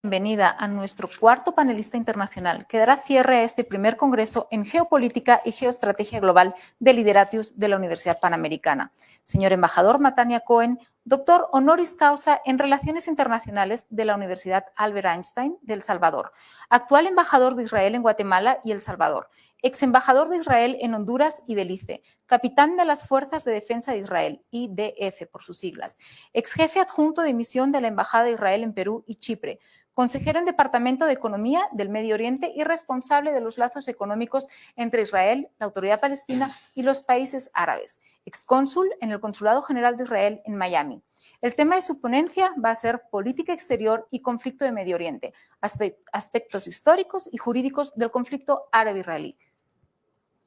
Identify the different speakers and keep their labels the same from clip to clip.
Speaker 1: Bienvenida a nuestro cuarto panelista internacional que dará cierre a este primer congreso en Geopolítica y Geoestrategia Global de Lideratius de la Universidad Panamericana. Señor embajador Matania Cohen, doctor honoris causa en Relaciones Internacionales de la Universidad Albert Einstein de El Salvador, actual embajador de Israel en Guatemala y El Salvador, ex embajador de Israel en Honduras y Belice, capitán de las Fuerzas de Defensa de Israel, IDF por sus siglas, ex jefe adjunto de misión de la Embajada de Israel en Perú y Chipre, consejero en Departamento de Economía del Medio Oriente y responsable de los lazos económicos entre Israel, la Autoridad Palestina y los países árabes, excónsul en el Consulado General de Israel en Miami. El tema de su ponencia va a ser política exterior y conflicto de Medio Oriente, aspectos históricos y jurídicos del conflicto árabe-israelí.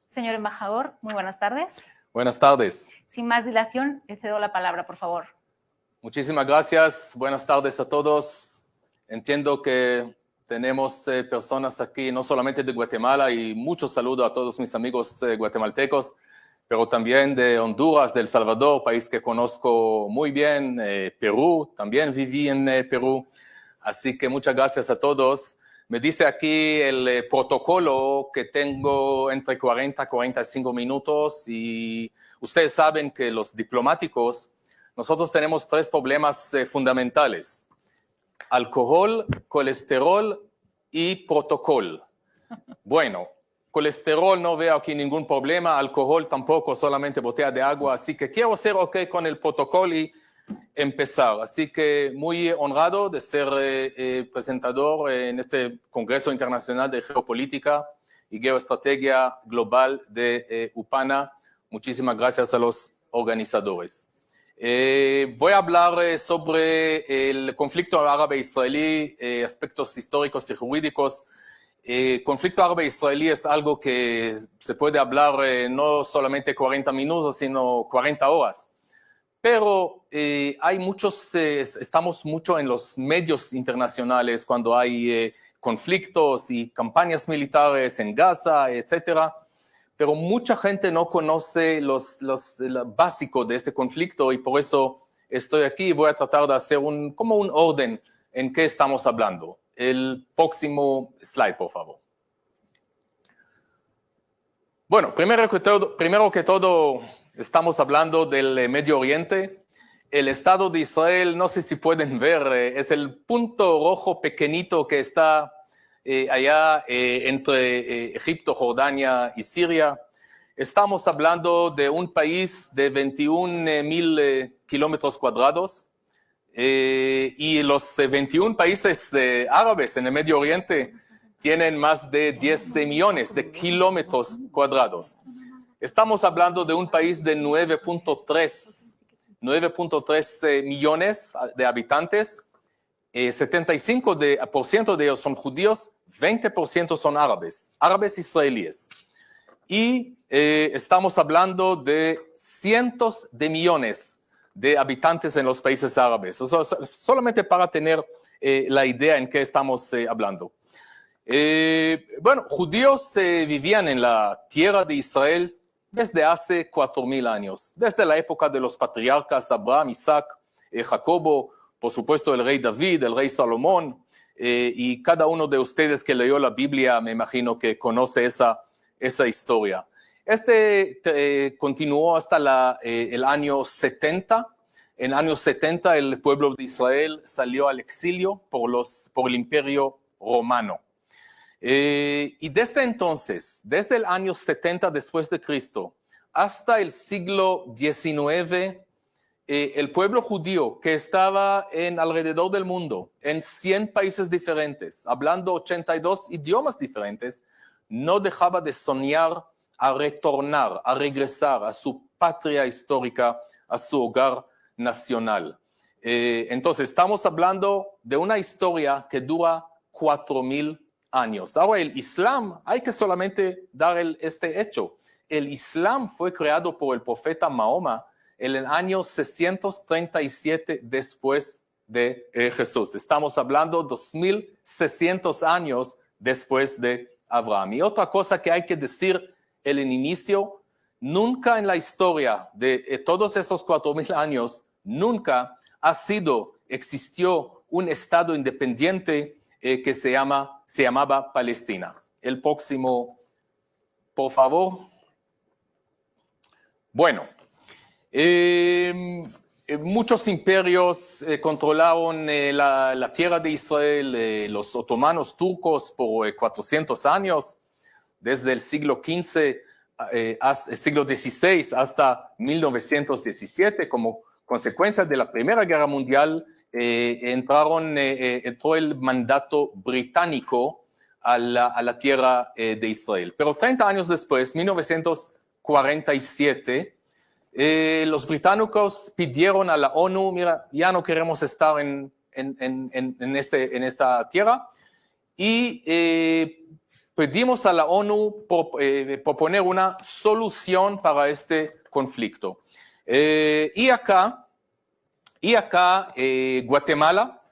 Speaker 1: Señor embajador, muy buenas tardes.
Speaker 2: Buenas tardes.
Speaker 1: Sin más dilación, le cedo la palabra, por favor.
Speaker 2: Muchísimas gracias. Buenas tardes a todos. Entiendo que tenemos personas aquí no solamente de Guatemala y muchos saludos a todos mis amigos guatemaltecos, pero también de Honduras, de El Salvador, país que conozco muy bien, Perú, también viví en Perú. Así que muchas gracias a todos. Me dice aquí el protocolo que tengo entre 40 y 45 minutos y ustedes saben que los diplomáticos, nosotros tenemos tres problemas fundamentales: alcohol, colesterol y protocolo. Bueno, colesterol no veo aquí ningún problema, alcohol tampoco, solamente botella de agua, así que quiero ser ok con el protocolo y empezar. Así que muy honrado de ser presentador en este Congreso Internacional de Geopolítica y Geoestrategia Global de UPANA. Muchísimas gracias a los organizadores. Voy a hablar sobre el conflicto árabe-israelí, aspectos históricos y jurídicos. Conflicto árabe-israelí es algo que se puede hablar no solamente 40 minutos, sino 40 horas. Pero hay muchos, estamos mucho en los medios internacionales cuando hay conflictos y campañas militares en Gaza, etcétera. Pero mucha gente no conoce lo básico de este conflicto y por eso estoy aquí y voy a tratar de hacer como un orden en qué estamos hablando. El próximo slide, por favor. Bueno, primero que todo, estamos hablando del Medio Oriente. El Estado de Israel, no sé si pueden ver, es el punto rojo pequeñito que está allá entre Egipto, Jordania y Siria. Estamos hablando de un país de 21,000 kilómetros cuadrados y los 21 países árabes en el Medio Oriente tienen más de 10 millones de kilómetros cuadrados. Estamos hablando de un país de 9.3 millones de habitantes. 75% de ellos son judíos, 20% son árabes israelíes. Y estamos hablando de cientos de millones de habitantes en los países árabes. O sea, solamente para tener la idea en qué estamos hablando. Bueno, judíos vivían en la tierra de Israel desde hace 4,000 años, desde la época de los patriarcas Abraham, Isaac, Jacobo, por supuesto el rey David, el rey Salomón, y cada uno de ustedes que leyó la Biblia me imagino que conoce esa historia. Continuó hasta el año 70. En el año 70 el pueblo de Israel salió al exilio por el Imperio Romano. Y desde entonces, desde el año 70 después de Cristo hasta el siglo XIX, el pueblo judío que estaba alrededor del mundo, en 100 países diferentes, hablando 82 idiomas diferentes, no dejaba de soñar a retornar, a regresar a su patria histórica, a su hogar nacional. Entonces, estamos hablando de una historia que dura 4,000 años. Ahora, el Islam, hay que solamente dar este hecho. El Islam fue creado por el profeta Mahoma en el año 637 después de Jesús. Estamos hablando 2,600 años después de Abraham. Y otra cosa que hay que decir en el inicio, nunca en la historia de todos esos 4,000 años, nunca existió un Estado independiente que se llamaba Palestina. El próximo, por favor. Bueno, muchos imperios controlaron la tierra de Israel, los otomanos turcos por 400 años, desde el siglo XV, el siglo XVI hasta 1917. Como consecuencia de la Primera Guerra Mundial, entró el mandato británico a la tierra de Israel. Pero 30 años después, 1947, los británicos pidieron a la ONU, mira, ya no queremos estar en esta tierra, y pedimos a la ONU proponer una solución para este conflicto. Y acá Guatemala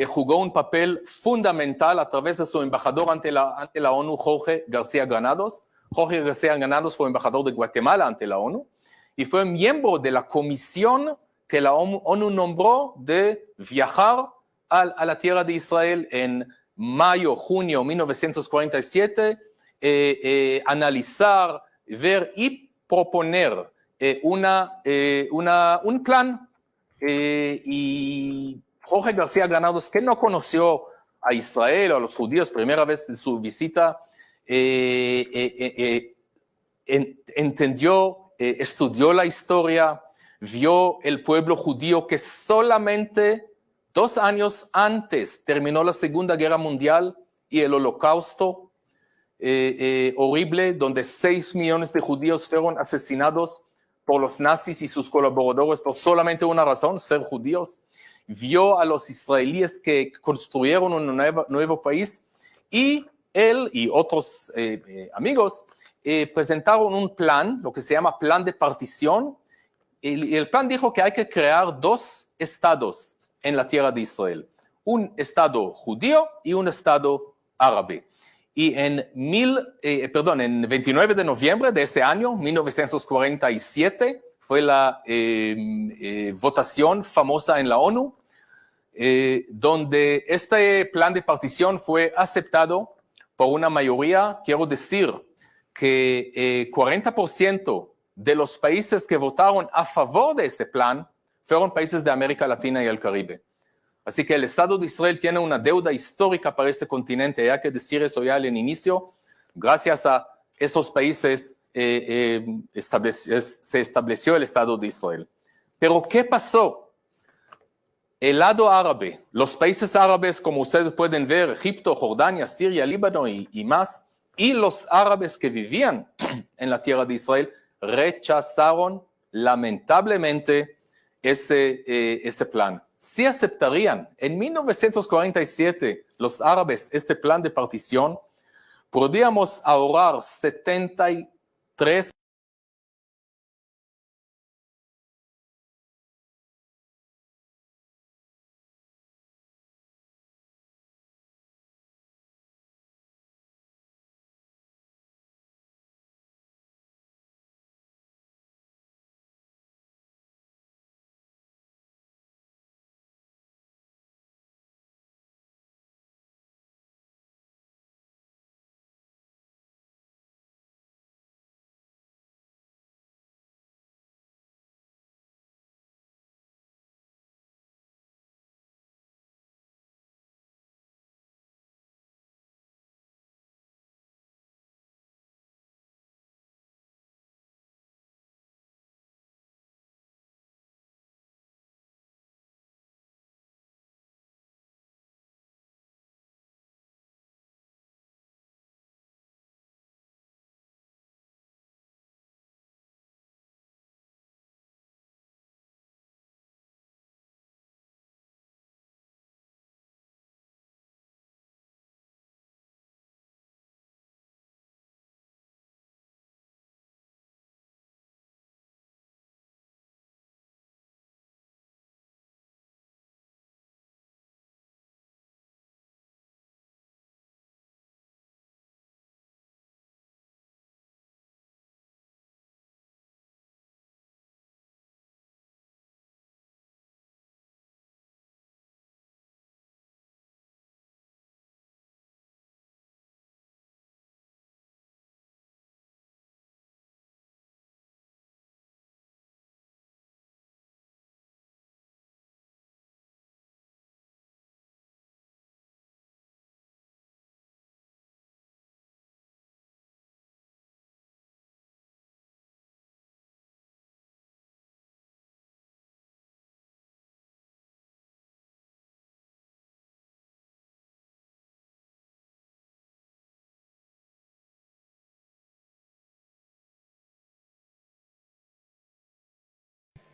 Speaker 2: jugó un papel fundamental a través de su embajador ante la ONU, Jorge García Granados. Jorge García Granados fue embajador de Guatemala ante la ONU y fue miembro de la comisión que la ONU nombró de viajar a la tierra de Israel en mayo, junio de 1947, analizar, ver y proponer un plan. Y Jorge García Granados, que no conoció a Israel o a los judíos primera vez en su visita, entendió, estudió la historia, vio el pueblo judío que solamente 2 años antes terminó la Segunda Guerra Mundial y el Holocausto horrible, donde 6 millones de judíos fueron asesinados por los nazis y sus colaboradores por solamente una razón, ser judíos. Vio a los israelíes que construyeron un nuevo país, y él y otros amigos presentaron un plan, lo que se llama plan de partición, y el plan dijo que hay que crear 2 estados en la tierra de Israel, un estado judío y un estado árabe. Y en 29 de noviembre de ese año, 1947, fue la votación famosa en la ONU, donde este plan de partición fue aceptado por una mayoría. Quiero decir que 40% de los países que votaron a favor de este plan fueron países de América Latina y el Caribe. Así que el Estado de Israel tiene una deuda histórica para este continente. Hay que decir eso ya al inicio. Gracias a esos países se estableció el Estado de Israel. Pero ¿qué pasó? El lado árabe, los países árabes, como ustedes pueden ver, Egipto, Jordania, Siria, Líbano y más, y los árabes que vivían en la tierra de Israel, rechazaron lamentablemente este plan. Si aceptarían en 1947 los árabes este plan de partición, podríamos ahorrar 73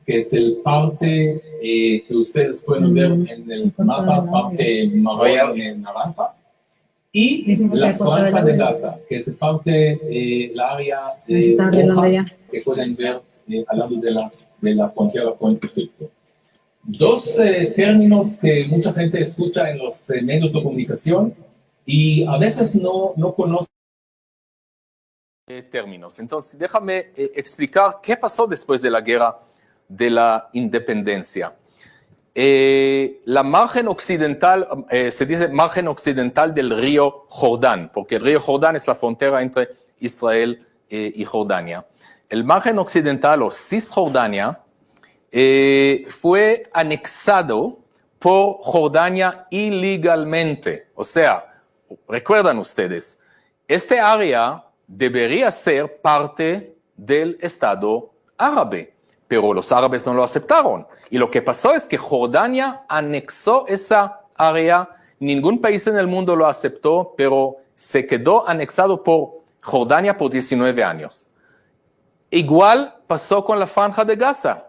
Speaker 2: que es el parte que ustedes pueden ver en el mapa, parte marrón en naranja, y la franja de Gaza, que es parte, la área roja que pueden ver al lado de la frontera con Egipto. Dos términos que mucha gente escucha en los medios de comunicación y a veces no conocen términos. Entonces, déjame explicar qué pasó después de la guerra de la independencia. La margen occidental, se dice margen occidental del río Jordán, porque el río Jordán es la frontera entre Israel y Jordania. El margen occidental o Cisjordania fue anexado por Jordania ilegalmente. O sea, recuerdan ustedes, este área debería ser parte del Estado árabe, pero los árabes no lo aceptaron. Y lo que pasó es que Jordania anexó esa área, ningún país en el mundo lo aceptó, pero se quedó anexado por Jordania por 19 años. Igual pasó con la Franja de Gaza,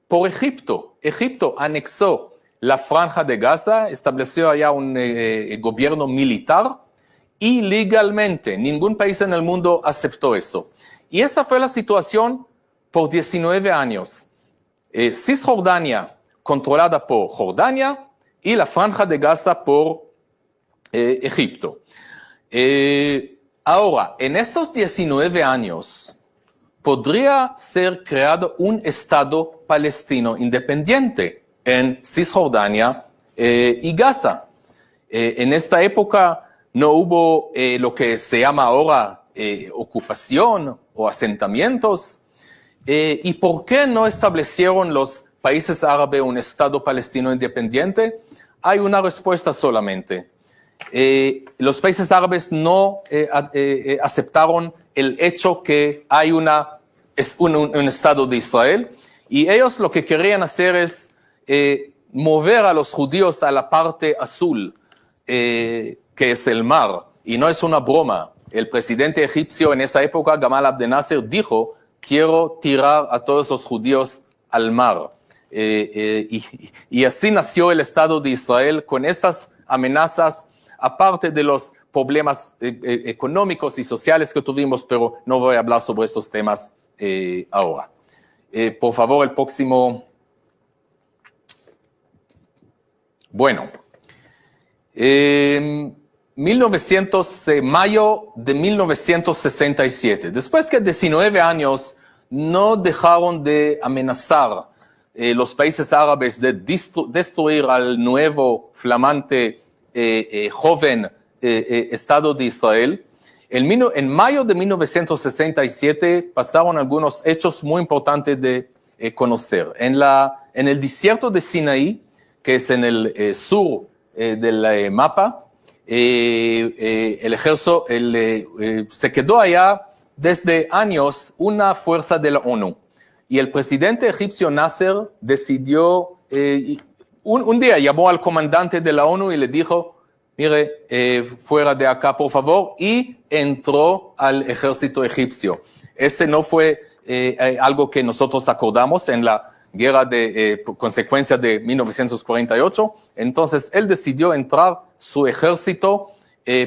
Speaker 2: por Egipto. Egipto anexó la Franja de Gaza, estableció allá un gobierno militar, ilegalmente. Ningún país en el mundo aceptó eso. Y esa fue la situación por 19 años. Cisjordania controlada por Jordania y la Franja de Gaza por Egipto. Ahora, en estos 19 años podría ser creado un Estado palestino independiente en Cisjordania y Gaza. En esta época no hubo lo que se llama ahora ocupación o asentamientos. ¿Y por qué no establecieron los países árabes un Estado palestino independiente? Hay una respuesta solamente. Los países árabes no aceptaron el hecho que hay un Estado de Israel, y ellos lo que querían hacer es mover a los judíos a la parte azul, que es el mar, y no es una broma. El presidente egipcio en esa época, Gamal Abdel Nasser, dijo: quiero tirar a todos los judíos al mar. Y así nació el Estado de Israel, con estas amenazas, aparte de los problemas económicos y sociales que tuvimos, pero no voy a hablar sobre esos temas ahora. Por favor, el próximo. Bueno, mayo de 1967, después que 19 años no dejaron de amenazar los países árabes de destruir al nuevo, flamante, joven Estado de Israel, en mayo de 1967 pasaron algunos hechos muy importantes de conocer. En el desierto de Sinaí, que es en el sur del mapa, el ejército se quedó allá desde años una fuerza de la ONU. Y el presidente egipcio Nasser decidió, un día llamó al comandante de la ONU y le dijo: mire, fuera de acá, por favor, y entró al ejército egipcio. Ese no fue algo que nosotros acordamos en la guerra de consecuencia de 1948. Entonces, él decidió entrar su ejército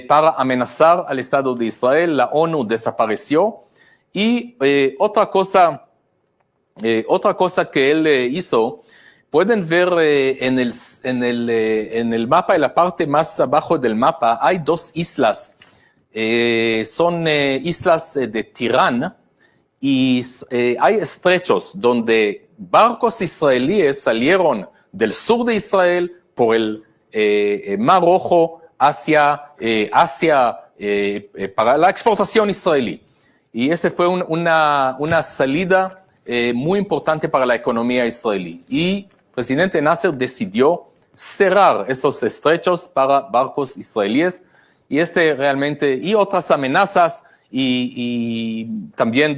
Speaker 2: para amenazar al Estado de Israel. La ONU desapareció. Y otra cosa que él hizo, pueden ver en el mapa, en la parte más abajo del mapa, hay dos islas. Son islas de Tirán, y hay estrechos donde barcos israelíes salieron del sur de Israel por el Mar Rojo hacia Asia para la exportación israelí. Y esa fue una salida muy importante para la economía israelí. Y el presidente Nasser decidió cerrar estos estrechos para barcos israelíes, y realmente, y otras amenazas, y también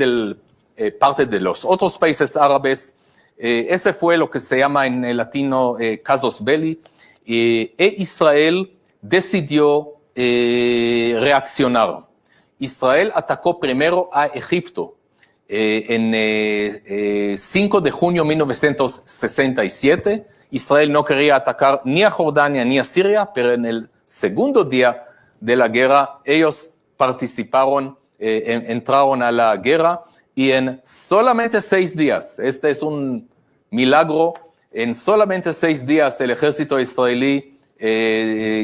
Speaker 2: parte de los otros países árabes. Ese fue lo que se llama en el latino casus belli, Israel decidió reaccionar. Israel atacó primero a Egipto, En 5 de junio de 1967, Israel no quería atacar ni a Jordania ni a Siria, pero en el segundo día de la guerra, ellos participaron, entraron a la guerra y en solamente 6 días, este es un milagro, en solamente 6 días el ejército israelí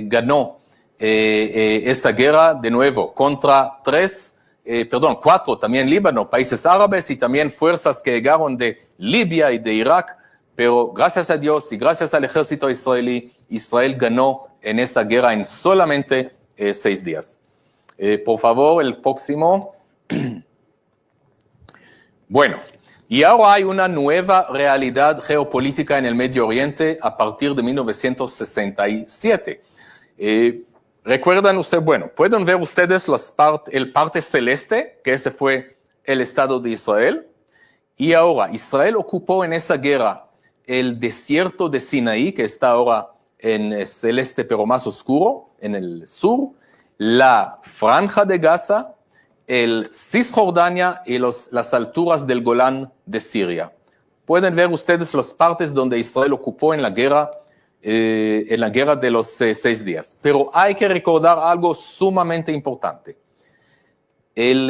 Speaker 2: ganó esta guerra de nuevo contra 4 también Líbano, países árabes y también fuerzas que llegaron de Libia y de Irak, pero gracias a Dios y gracias al ejército israelí, Israel ganó en esta guerra en solamente 6 días. Por favor, el próximo. Bueno, y ahora hay una nueva realidad geopolítica en el Medio Oriente a partir de 1967. Recuerdan ustedes, bueno, pueden ver ustedes el parte celeste, que ese fue el Estado de Israel, y ahora Israel ocupó en esta guerra el desierto de Sinaí, que está ahora en el celeste pero más oscuro, en el sur, la Franja de Gaza, el Cisjordania y las alturas del Golán de Siria. Pueden ver ustedes las partes donde Israel ocupó en la guerra de los 6 días. Pero hay que recordar algo sumamente importante. El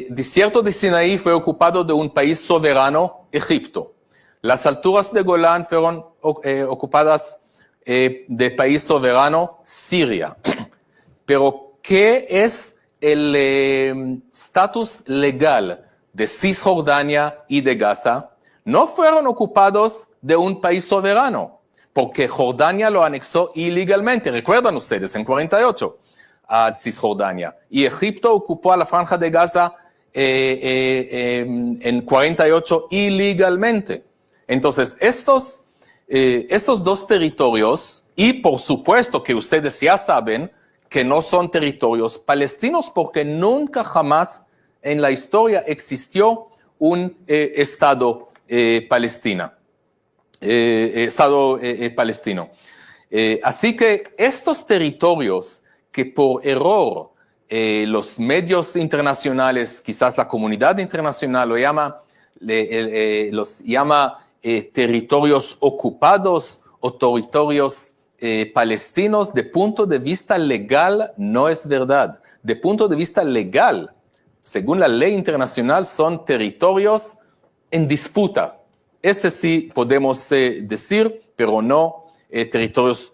Speaker 2: desierto de Sinaí fue ocupado de un país soberano, Egipto. Las alturas de Golán fueron ocupadas de país soberano, Siria. Pero, ¿qué es el estatus legal de Cisjordania y de Gaza? No fueron ocupados de un país soberano, porque Jordania lo anexó ilegalmente, recuerdan ustedes, en 48 a Cisjordania. Y Egipto ocupó a la Franja de Gaza en 48 ilegalmente. Entonces, estos 2 territorios, y por supuesto que ustedes ya saben que no son territorios palestinos, porque nunca jamás en la historia existió un Estado palestino. Así que estos territorios que por error los medios internacionales, quizás la comunidad internacional los llama territorios ocupados o territorios palestinos, de punto de vista legal no es verdad. De punto de vista legal, según la ley internacional, son territorios en disputa. Sí podemos decir, pero no territorios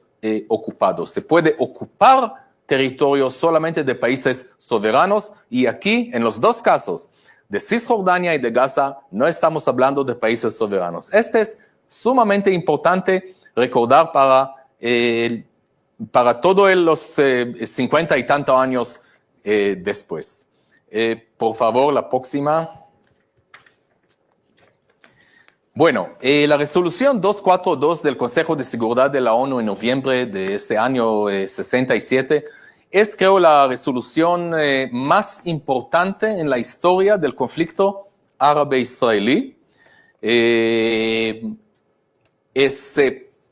Speaker 2: ocupados. Se puede ocupar territorios solamente de países soberanos y aquí, en los 2 casos, de Cisjordania y de Gaza, no estamos hablando de países soberanos. Es sumamente importante recordar para todos los 50 y tantos años después. Por favor, la próxima. Bueno, la resolución 242 del Consejo de Seguridad de la ONU en noviembre de este año 67 es, creo, la resolución más importante en la historia del conflicto árabe-israelí. Es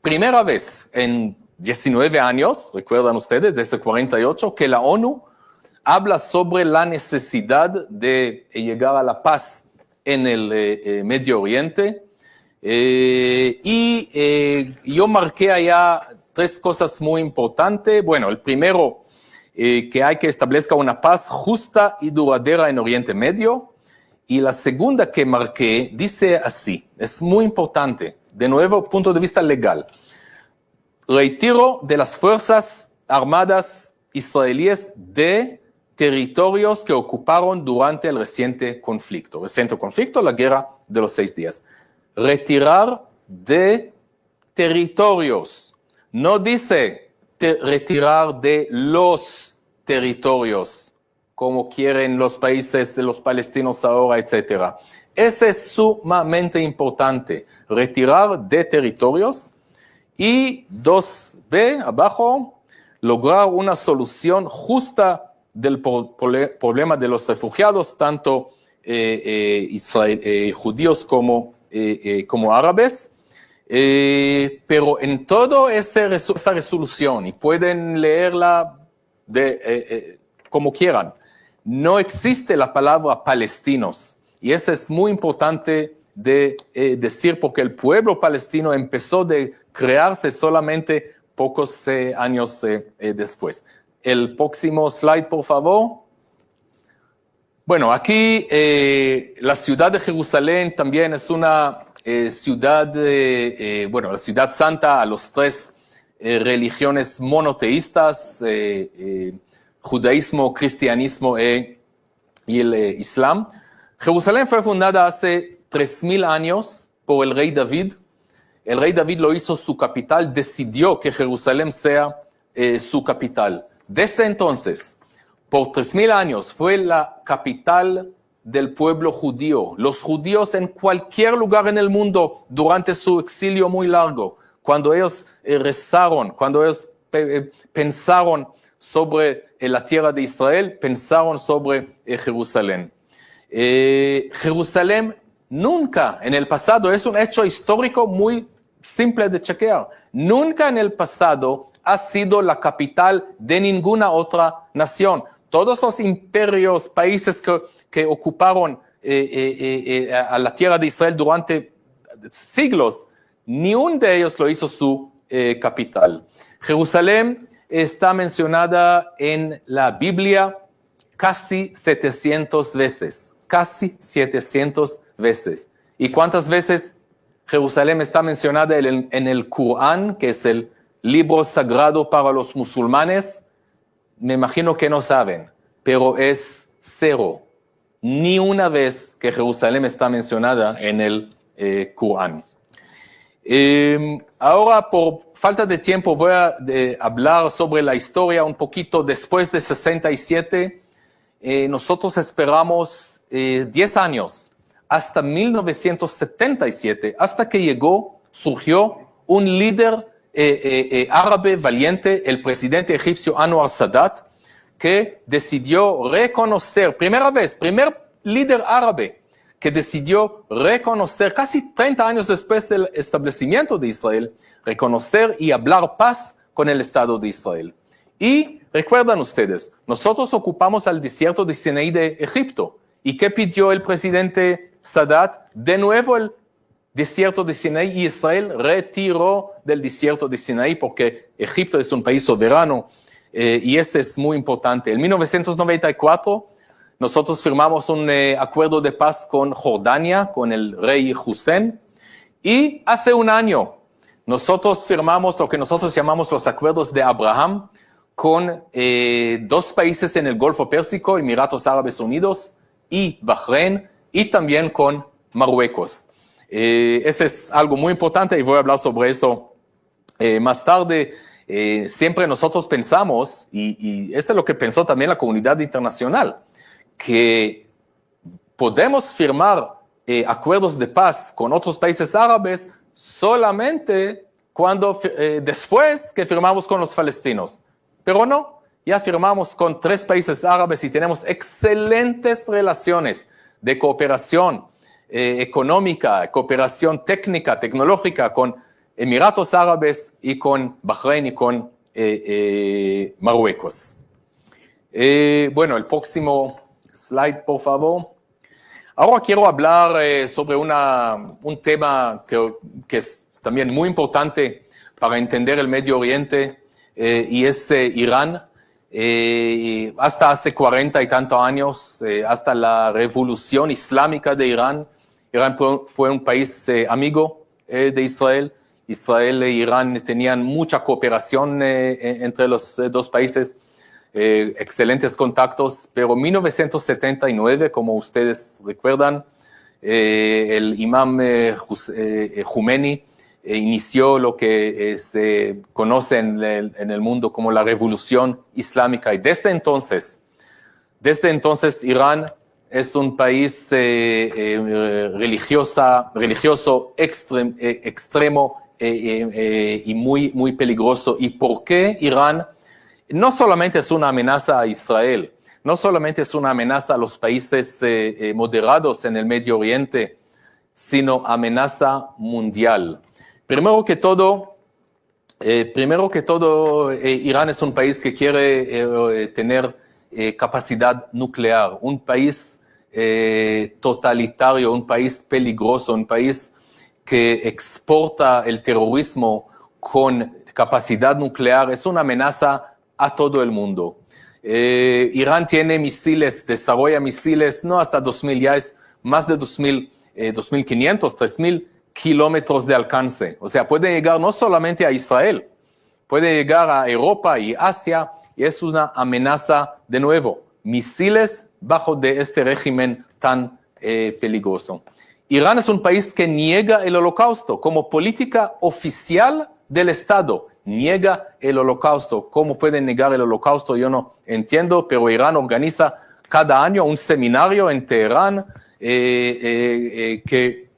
Speaker 2: primera vez en 19 años, recuerdan ustedes, desde 48, que la ONU habla sobre la necesidad de llegar a la paz en el Medio Oriente. Yo marqué allá 3 cosas muy importantes. Bueno, el primero, que hay que establecer una paz justa y duradera en Oriente Medio. Y la segunda que marqué dice así, es muy importante, de nuevo, punto de vista legal. Retiro de las fuerzas armadas israelíes de territorios que ocuparon durante el reciente conflicto. La guerra de los 6 días. Retirar de territorios. No dice retirar de los territorios, como quieren los países de los palestinos ahora, etc. Ese es sumamente importante. Retirar de territorios. Y 2b, abajo, lograr una solución justa del problema de los refugiados, tanto judíos como árabes. Pero en toda esta resolución, y pueden leerla como quieran, no existe la palabra palestinos. Y eso es muy importante de decir, porque el pueblo palestino empezó de crearse solamente pocos años después. El próximo slide, por favor. Bueno, aquí la ciudad de Jerusalén también es una ciudad, la ciudad santa a los tres religiones monoteístas, judaísmo, cristianismo y el islam. Jerusalén fue fundada hace 3000 años por el rey David. El rey David lo hizo su capital, decidió que Jerusalén sea su capital. Desde entonces, por 3000 años, fue la capital del pueblo judío. Los judíos en cualquier lugar en el mundo, durante su exilio muy largo, cuando ellos rezaron, cuando ellos pensaron sobre la tierra de Israel, pensaron sobre Jerusalén. Jerusalén nunca en el pasado, es un hecho histórico muy simple de chequear, nunca en el pasado ha sido la capital de ninguna otra nación. Todos los imperios, países que ocuparon a la tierra de Israel durante siglos, ni uno de ellos lo hizo su capital. Jerusalén está mencionada en la Biblia casi 700 veces, casi 700 veces. ¿Y cuántas veces Jerusalén está mencionada en el Corán, que es el libro sagrado para los musulmanes? Me imagino que no saben, pero es 0. Ni una vez que Jerusalén está mencionada en el Corán. Ahora, por falta de tiempo, voy a hablar sobre la historia un poquito después de 67. Nosotros esperamos 10 años, hasta 1977, hasta que surgió un líder árabe valiente, el presidente egipcio Anwar Sadat, que decidió reconocer, primer líder árabe que decidió reconocer, casi 30 años después del establecimiento de Israel, reconocer y hablar paz con el Estado de Israel. Y recuerdan ustedes, nosotros ocupamos el desierto de Sinaí de Egipto. ¿Y qué pidió el presidente Sadat? De nuevo el desierto de Sinaí, y Israel retiró del desierto de Sinaí porque Egipto es un país soberano y eso es muy importante. En 1994 nosotros firmamos un acuerdo de paz con Jordania, con el rey Hussein, y hace un año nosotros firmamos lo que nosotros llamamos los acuerdos de Abraham con 2 países en el Golfo Pérsico, Emiratos Árabes Unidos y Bahrein, y también con Marruecos. Ese es algo muy importante y voy a hablar sobre eso más tarde. Siempre nosotros pensamos, y eso es lo que pensó también la comunidad internacional, que podemos firmar acuerdos de paz con otros países árabes solamente después que firmamos con los palestinos. Pero no, ya firmamos con 3 países árabes y tenemos excelentes relaciones de cooperación económica, cooperación técnica, tecnológica con Emiratos Árabes y con Bahrein y con Marruecos. Bueno, el próximo slide, por favor. Ahora quiero hablar sobre un tema que es también muy importante para entender el Medio Oriente y es Irán. Hasta hace 40 y tantos años, hasta la revolución islámica de Irán, Irán fue un país amigo de Israel. Israel e Irán tenían mucha cooperación entre los 2 países, excelentes contactos, pero en 1979, como ustedes recuerdan, el imam Khomeini inició lo que se conoce en el mundo como la revolución islámica, y desde entonces Irán es un país religioso extremo y muy peligroso. ¿Y por qué Irán no solamente es una amenaza a Israel, no solamente es una amenaza a los países moderados en el Medio Oriente, sino amenaza mundial? Primero que todo, Irán es un país que quiere tener capacidad nuclear, un país totalitario, un país peligroso, un país que exporta el terrorismo con capacidad nuclear, es una amenaza a todo el mundo. Irán tiene misiles, desarrolla misiles, no hasta 2000, ya es más de 2.500, 3.000 kilómetros de alcance. O sea, puede llegar no solamente a Israel, puede llegar a Europa y Asia, y es una amenaza, de nuevo, misiles bajo de este régimen tan peligroso. Irán es un país que niega el holocausto como política oficial del Estado. Niega el holocausto. ¿Cómo pueden negar el holocausto? Yo no entiendo, pero Irán organiza cada año un seminario en Teherán que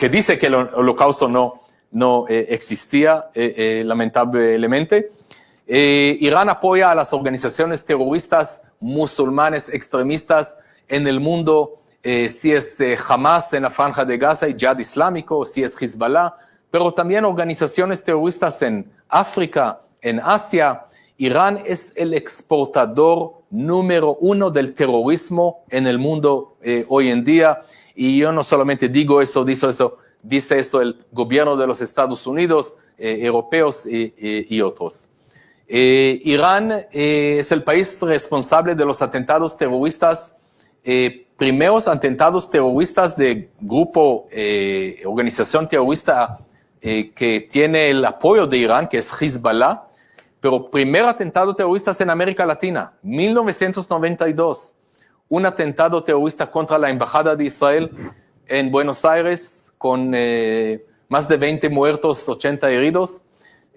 Speaker 2: dice que el holocausto no existía, lamentablemente. Irán apoya a las organizaciones terroristas musulmanes extremistas en el mundo, si es Hamas en la Franja de Gaza y Jihad Islámico, si es Hezbollah, pero también organizaciones terroristas en África, en Asia. Irán es el exportador número 1 del terrorismo en el mundo hoy en día. Y yo no solamente digo eso, dice eso el gobierno de los Estados Unidos, europeos y otros. Irán es el país responsable de los atentados terroristas, primeros atentados terroristas de grupo, organización terrorista que tiene el apoyo de Irán, que es Hezbollah, pero primer atentado terrorista en América Latina, 1992, un atentado terrorista contra la Embajada de Israel en Buenos Aires, con más de 20 muertos, 80 heridos,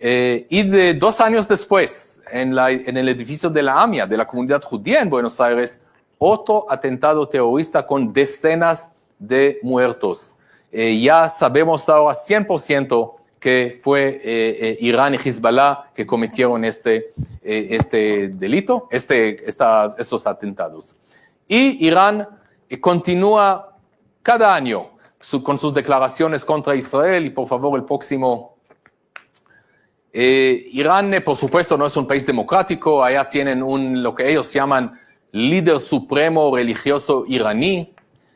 Speaker 2: y de 2 años después, en el edificio de la AMIA, de la comunidad judía en Buenos Aires, otro atentado terrorista con decenas de muertos. Ya sabemos ahora 100% que fue Irán y Hezbollah que cometieron este delito, estos atentados. Y Irán continúa cada año con sus declaraciones contra Israel. Y por favor, el próximo. Irán, por supuesto, no es un país democrático. Allá tienen lo que ellos llaman líder supremo religioso iraní.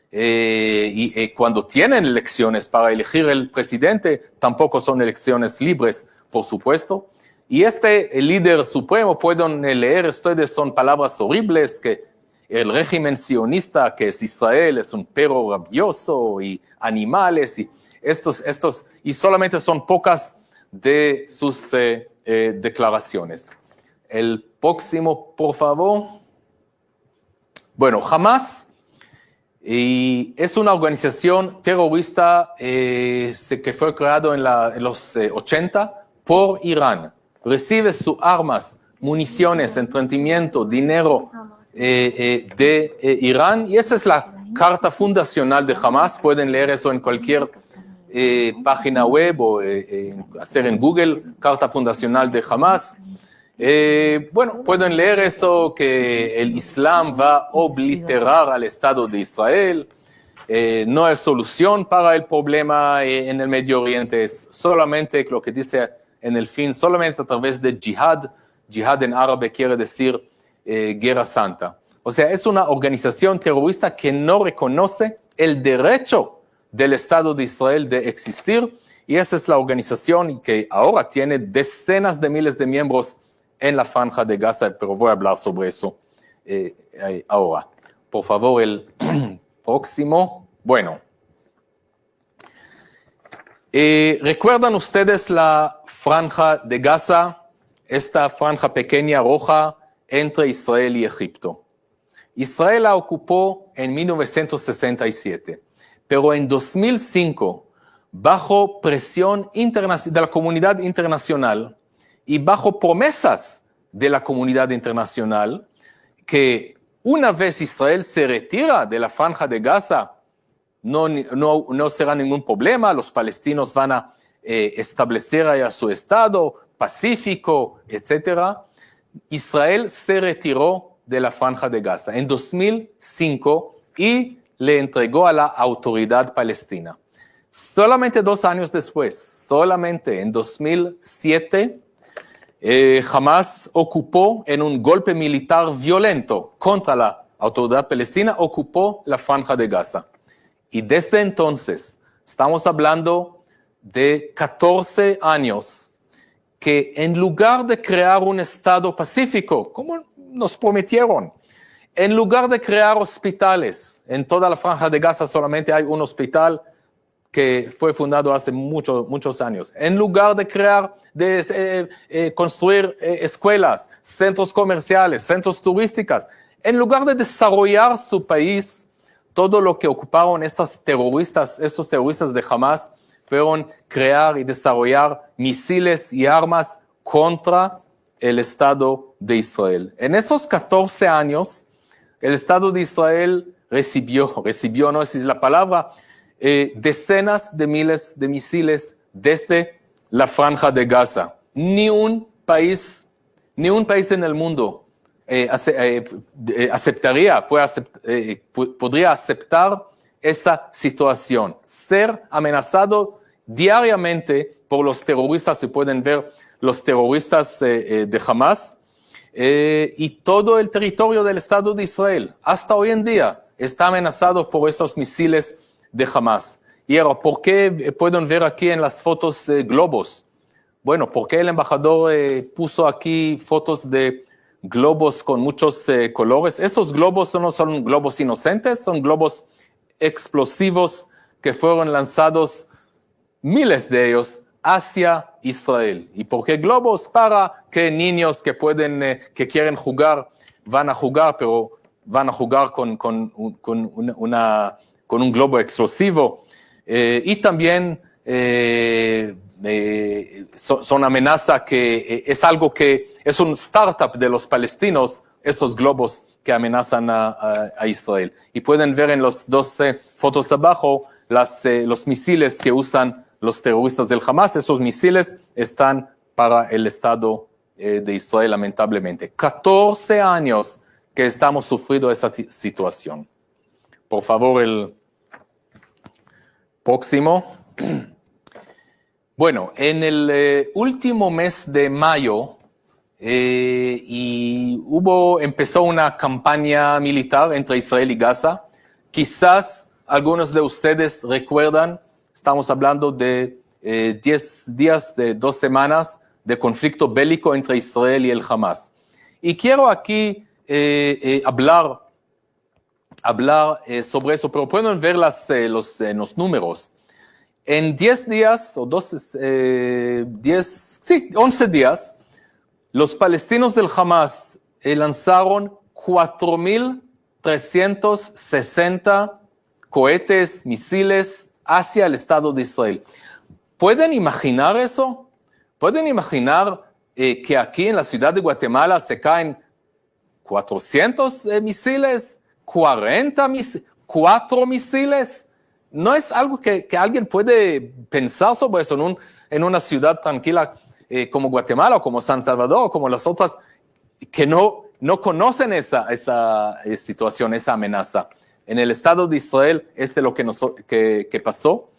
Speaker 2: Y cuando tienen elecciones para elegir el presidente, tampoco son elecciones libres, por supuesto. Y el líder supremo, pueden leer ustedes, son palabras horribles, que el régimen sionista, que es Israel, es un perro rabioso y animales, y y solamente son pocas de sus declaraciones. El próximo, por favor. Bueno, Hamas es una organización terrorista que fue creado en los 80 por Irán. Recibe sus armas, municiones, entrenamiento, dinero de Irán, y esa es la carta fundacional de Hamas. Pueden leer eso en cualquier página web o hacer en Google, carta fundacional de Hamas. Bueno, pueden leer eso, que el Islam va a obliterar al Estado de Israel. No hay solución para el problema en el Medio Oriente, es solamente lo que dice en el fin, solamente a través de jihad. Jihad en árabe quiere decir guerra santa. O sea, es una organización terrorista que no reconoce el derecho del Estado de Israel de existir, y esa es la organización que ahora tiene decenas de miles de miembros en la Franja de Gaza, pero voy a hablar sobre eso ahora. Por favor, el próximo. Bueno. ¿Recuerdan ustedes la Franja de Gaza? Esta franja pequeña roja entre Israel y Egipto. Israel la ocupó en 1967, pero en 2005, bajo presión de la comunidad internacional, y bajo promesas de la comunidad internacional, que una vez Israel se retira de la Franja de Gaza, no será ningún problema, los palestinos van a establecer allá su Estado pacífico, etc. Israel se retiró de la Franja de Gaza en 2005 y le entregó a la autoridad palestina. Solamente 2 años después, solamente en 2007, Hamas ocupó en un golpe militar violento contra la Autoridad Palestina ocupó la Franja de Gaza. Y desde entonces, estamos hablando de 14 años, que en lugar de crear un Estado pacífico, como nos prometieron, en lugar de crear hospitales, en toda la Franja de Gaza solamente hay un hospital que fue fundado hace muchos años. En lugar de construir escuelas, centros comerciales, centros turísticos, en lugar de desarrollar su país, todo lo que ocuparon estos terroristas de Hamas fueron crear y desarrollar misiles y armas contra el Estado de Israel. En esos 14 años, el Estado de Israel recibió, no es la palabra, decenas de miles de misiles desde la Franja de Gaza. Ni un país en el mundo podría aceptar esa situación. Ser amenazado diariamente por los terroristas, se pueden ver los terroristas de Hamas, y todo el territorio del Estado de Israel, hasta hoy en día, está amenazado por estos misiles de Hamas. Y ahora, ¿por qué pueden ver aquí en las fotos globos? Bueno, porque el embajador puso aquí fotos de globos con muchos colores. Estos globos no son globos inocentes, son globos explosivos que fueron lanzados, miles de ellos, hacia Israel. ¿Y por qué globos? Para que niños que quieren jugar, van a jugar, pero van a jugar con un globo explosivo. Y también son amenaza que es algo que es un startup de los palestinos, estos globos que amenazan a Israel. Y pueden ver en las 12 fotos abajo los misiles que usan los terroristas del Hamas. Esos misiles están para el Estado de Israel, lamentablemente. 14 años que estamos sufriendo esa situación. Por favor, el próximo. Bueno, en el último mes de mayo empezó una campaña militar entre Israel y Gaza. Quizás algunos de ustedes recuerdan, estamos hablando de 10 días, de 2 semanas de conflicto bélico entre Israel y el Hamas. Y quiero aquí hablar sobre eso, pero pueden ver los números. En 10 días, 11 días, los palestinos del Hamas lanzaron 4.360 cohetes, misiles hacia el Estado de Israel. ¿Pueden imaginar eso? ¿Pueden imaginar que aquí en la ciudad de Guatemala se caen 400 misiles, 40 misiles, 4 misiles? No es algo que alguien puede pensar sobre eso en una ciudad tranquila como Guatemala o como San Salvador o como las otras que no conocen esa situación, esa amenaza. En el Estado de Israel, es lo que pasó.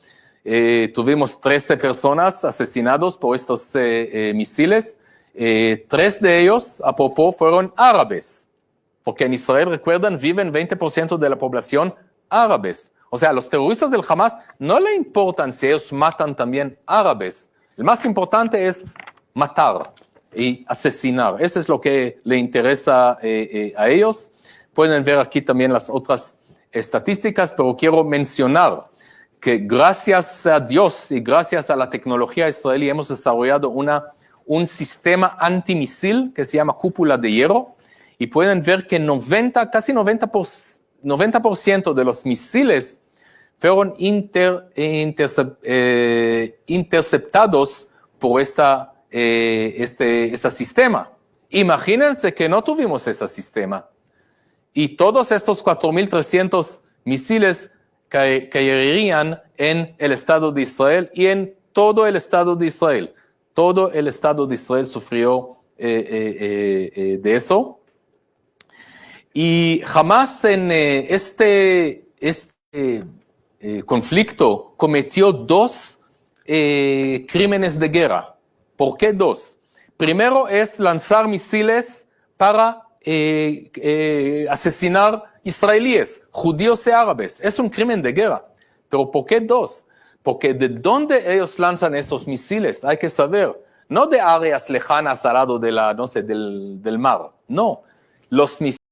Speaker 2: Tuvimos 13 personas asesinadas por estos misiles. 3 de ellos, a propósito, fueron árabes. Porque en Israel, recuerdan, viven 20% de la población árabes. O sea, a los terroristas del Hamas no le importan si ellos matan también árabes. El más importante es matar y asesinar. Eso es lo que le interesa a ellos. Pueden ver aquí también las otras estadísticas, pero quiero mencionar que gracias a Dios y gracias a la tecnología israelí hemos desarrollado un sistema antimisil que se llama cúpula de hierro, y pueden ver que casi 90% de los misiles fueron interceptados por ese sistema. Imagínense que no tuvimos ese sistema. Y todos estos 4.300 misiles caerían en el Estado de Israel y en todo el Estado de Israel. Todo el Estado de Israel sufrió de eso. Y jamás en este conflicto cometió 2 crímenes de guerra. ¿Por qué 2? Primero es lanzar misiles para asesinar israelíes, judíos y árabes. Es un crimen de guerra. ¿Pero por qué dos? Porque de dónde ellos lanzan estos misiles hay que saber. No de áreas lejanas al lado de la, no sé, del mar. No. Los misiles